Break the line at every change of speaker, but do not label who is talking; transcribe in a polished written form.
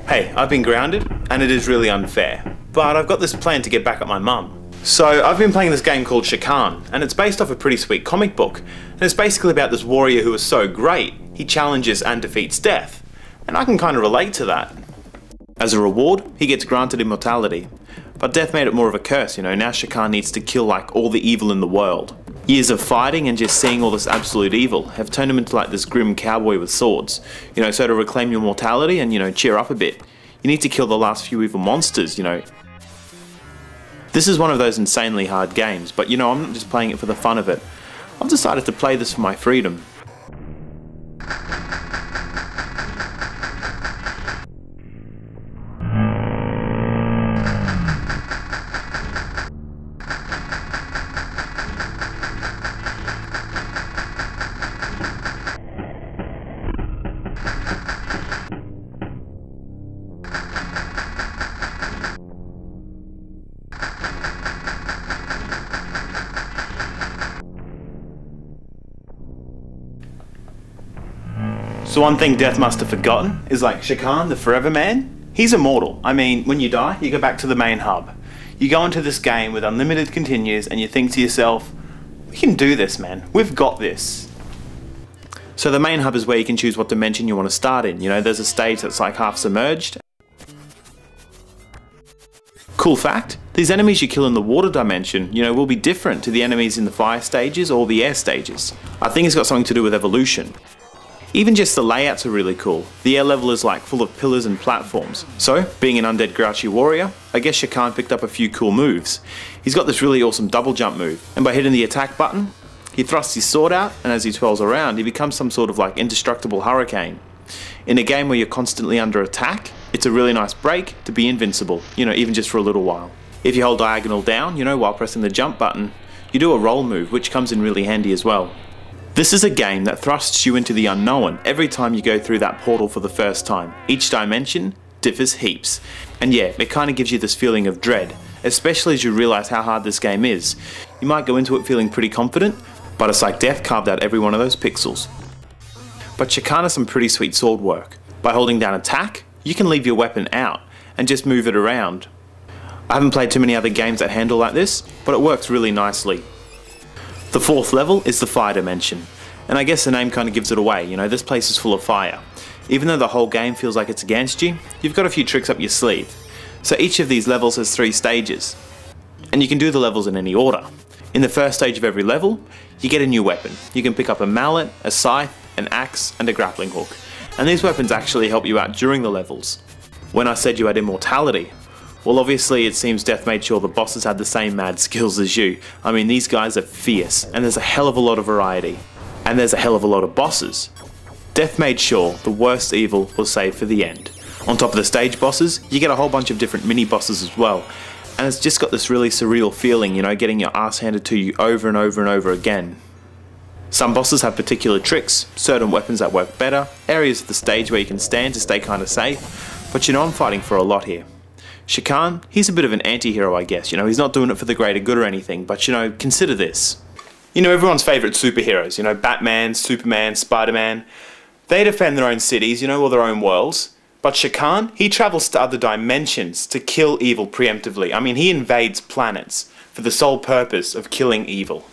Hey, I've been grounded, and it is really unfair, but I've got this plan to get back at my mum. So I've been playing this game called Chakan, and it's based off a pretty sweet comic book, and it's basically about this warrior who is so great, he challenges and defeats death, and I can kind of relate to that. As a reward, he gets granted immortality, but death made it more of a curse, now Chakan needs to kill like all the evil in the world. Years of fighting and just seeing all this absolute evil have turned him into like this grim cowboy with swords. So to reclaim your mortality and cheer up a bit, you need to kill the last few evil monsters, This is one of those insanely hard games, but I'm not just playing it for the fun of it. I've decided to play this for my freedom. So one thing Death must have forgotten is like Chakan, the Forever Man, he's immortal. I mean, when you die, you go back to the main hub. You go into this game with unlimited continues and you think to yourself, we can do this, man, we've got this. So the main hub is where you can choose what dimension you want to start in. There's a stage that's like half submerged. Cool fact, these enemies you kill in the water dimension, will be different to the enemies in the fire stages or the air stages. I think it's got something to do with evolution. Even just the layouts are really cool. The air level is like full of pillars and platforms. So, being an undead grouchy warrior, I guess Chakan picked up a few cool moves. He's got this really awesome double jump move, and by hitting the attack button, he thrusts his sword out, and as he twirls around, he becomes some sort of like indestructible hurricane. In a game where you're constantly under attack, it's a really nice break to be invincible, even just for a little while. If you hold diagonal down, while pressing the jump button, you do a roll move, which comes in really handy as well. This is a game that thrusts you into the unknown every time you go through that portal for the first time. Each dimension differs heaps. And yeah, it kind of gives you this feeling of dread, especially as you realise how hard this game is. You might go into it feeling pretty confident, but it's like Death carved out every one of those pixels. But Chakan has some pretty sweet sword work. By holding down attack, you can leave your weapon out and just move it around. I haven't played too many other games that handle like this, but it works really nicely. The fourth level is the fire dimension, and I guess the name kind of gives it away, this place is full of fire. Even though the whole game feels like it's against you, you've got a few tricks up your sleeve. So each of these levels has 3 stages, and you can do the levels in any order. In the first stage of every level, you get a new weapon. You can pick up a mallet, a scythe, an axe, and a grappling hook, and these weapons actually help you out during the levels. When I said you had immortality, well, obviously it seems Death made sure the bosses had the same mad skills as you. I mean, these guys are fierce, and there's a hell of a lot of variety. And there's a hell of a lot of bosses. Death made sure the worst evil was saved for the end. On top of the stage bosses, you get a whole bunch of different mini bosses as well. And it's just got this really surreal feeling, getting your ass handed to you over and over and over again. Some bosses have particular tricks, certain weapons that work better, areas of the stage where you can stand to stay kind of safe, but I'm fighting for a lot here. Chakan, he's a bit of an anti-hero, I guess. He's not doing it for the greater good or anything, but consider this. Everyone's favourite superheroes, Batman, Superman, Spider-Man. They defend their own cities, or their own worlds. But Chakan, he travels to other dimensions to kill evil preemptively. I mean, he invades planets for the sole purpose of killing evil.